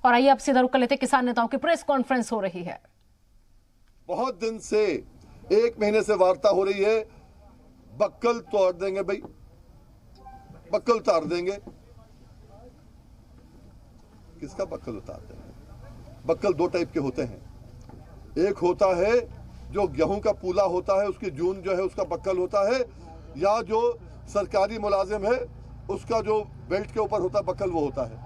और आइए अब सीधा रुक कर लेते, किसान नेताओं की प्रेस कॉन्फ्रेंस हो रही है। बहुत दिन से 1 महीने से वार्ता हो रही है, बक्कल तोड़ देंगे भाई, बक्कल उतार देंगे। किसका बक्कल उतार देंगे? बक्कल 2 टाइप के होते हैं। एक होता है जो गेहूं का पूला होता है, उसकी जून जो है उसका बक्कल होता है, या जो सरकारी मुलाजिम है उसका जो बेल्ट के ऊपर होता है बक्कल, वो होता है।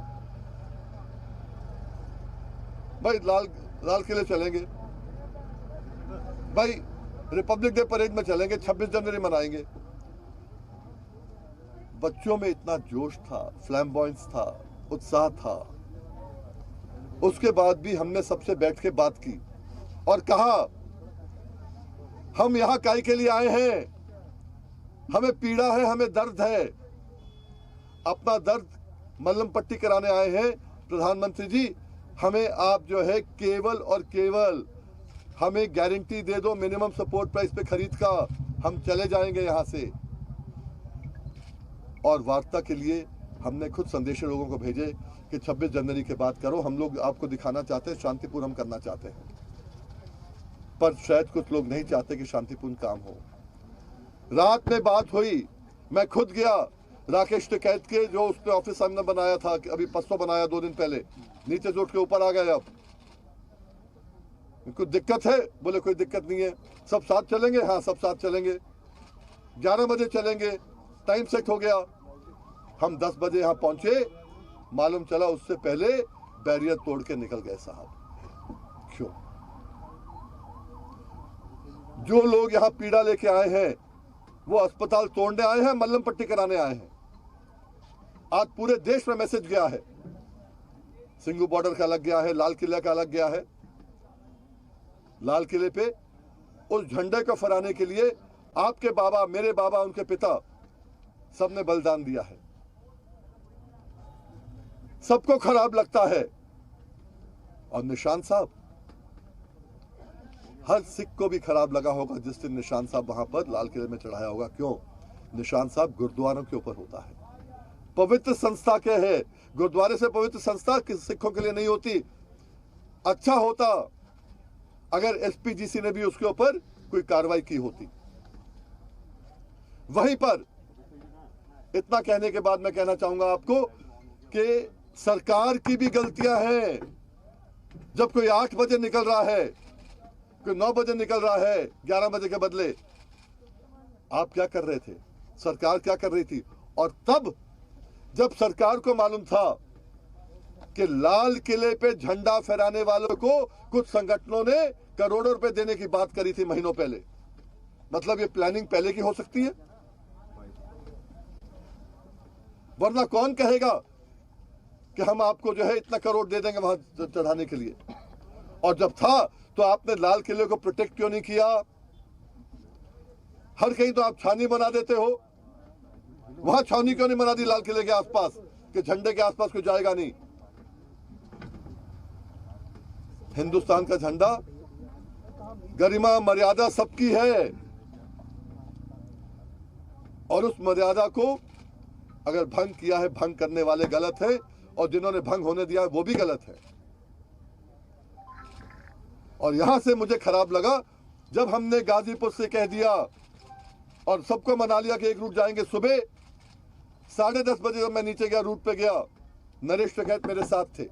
भाई लाल किले चलेंगे, भाई रिपब्लिक डे परेड में चलेंगे, 26 जनवरी मनाएंगे। बच्चों में इतना जोश था, फ्लैम्बॉयंस था, उत्साह था। उसके बाद भी हमने सबसे बैठ के बात की और कहा हम यहां काहे के लिए आए हैं, हमें पीड़ा है, हमें दर्द है, अपना दर्द मलहम पट्टी कराने आए हैं। प्रधानमंत्री जी, हमें आप जो है केवल और केवल हमें गारंटी दे दो मिनिमम सपोर्ट प्राइस पे खरीद का, हम चले जाएंगे यहां से। और वार्ता के लिए हमने खुद संदेश लोगों को भेजे कि 26 जनवरी के बाद करो, हम लोग आपको दिखाना चाहते हैं, शांतिपूर्ण हम करना चाहते हैं। पर शायद कुछ लोग नहीं चाहते कि शांतिपूर्ण काम हो। रात में बात हुई, मैं खुद गया राकेश टिकैत के, जो उसने ऑफिस हमने बनाया था, अभी पस्सों बनाया 2 दिन पहले, नीचे से उठ के ऊपर आ गए। अब कुछ दिक्कत है? बोले कोई दिक्कत नहीं है, सब साथ चलेंगे। हाँ, सब साथ चलेंगे, 11 बजे चलेंगे, टाइम सेट हो गया। हम 10 बजे यहाँ पहुंचे, मालूम चला उससे पहले बैरियर तोड़ के निकल गए साहब। क्यों? जो लोग यहाँ पीड़ा लेके आए हैं वो अस्पताल तोड़ने आए हैं, मलहम पट्टी कराने आए हैं। आज पूरे देश में मैसेज गया है, सिंगू बॉर्डर का अलग गया है, लाल किले का अलग गया है। लाल किले पे उस झंडे को फहराने के लिए आपके बाबा, मेरे बाबा, उनके पिता, सबने बलिदान दिया है। सबको खराब लगता है। और निशान साहब, हर सिख को भी खराब लगा होगा जिस दिन निशान साहब वहां पर लाल किले में चढ़ाया होगा। क्यों? निशान साहब गुरुद्वारों के ऊपर होता है, पवित्र संस्था के है। गुरुद्वारे से पवित्र संस्था सिखों के लिए नहीं होती। अच्छा होता अगर एसपीजीसी ने भी उसके ऊपर कोई कार्रवाई की होती। वहीं पर इतना कहने के बाद मैं कहना चाहूंगा आपको कि सरकार की भी गलतियां हैं। जब कोई 8 बजे निकल रहा है, कोई 9 बजे निकल रहा है, 11 बजे के बदले, आप क्या कर रहे थे? सरकार क्या कर रही थी? और तब जब सरकार को मालूम था कि लाल किले पे झंडा फहराने वालों को कुछ संगठनों ने करोड़ों रुपए देने की बात करी थी महीनों पहले, मतलब ये प्लानिंग पहले की हो सकती है। वरना कौन कहेगा कि हम आपको जो है इतना करोड़ दे देंगे वहां चढ़ाने के लिए। और जब था तो आपने लाल किले को प्रोटेक्ट क्यों नहीं किया? हर कहीं तो आप छावनी बना देते हो, वहां छावनी क्यों नहीं बना दी लाल किले के आसपास कि झंडे के आसपास कोई जाएगा नहीं? हिंदुस्तान का झंडा, गरिमा मर्यादा सबकी है, और उस मर्यादा को अगर भंग किया है, भंग करने वाले गलत है, और जिन्होंने भंग होने दिया है वो भी गलत है। और यहां से मुझे खराब लगा जब हमने गाजीपुर से कह दिया और सबको मना लिया कि एक रूट जाएंगे। सुबह 10:30 बजे जब मैं नीचे गया, रूट पे गया, नरेश टिकैत मेरे साथ थे।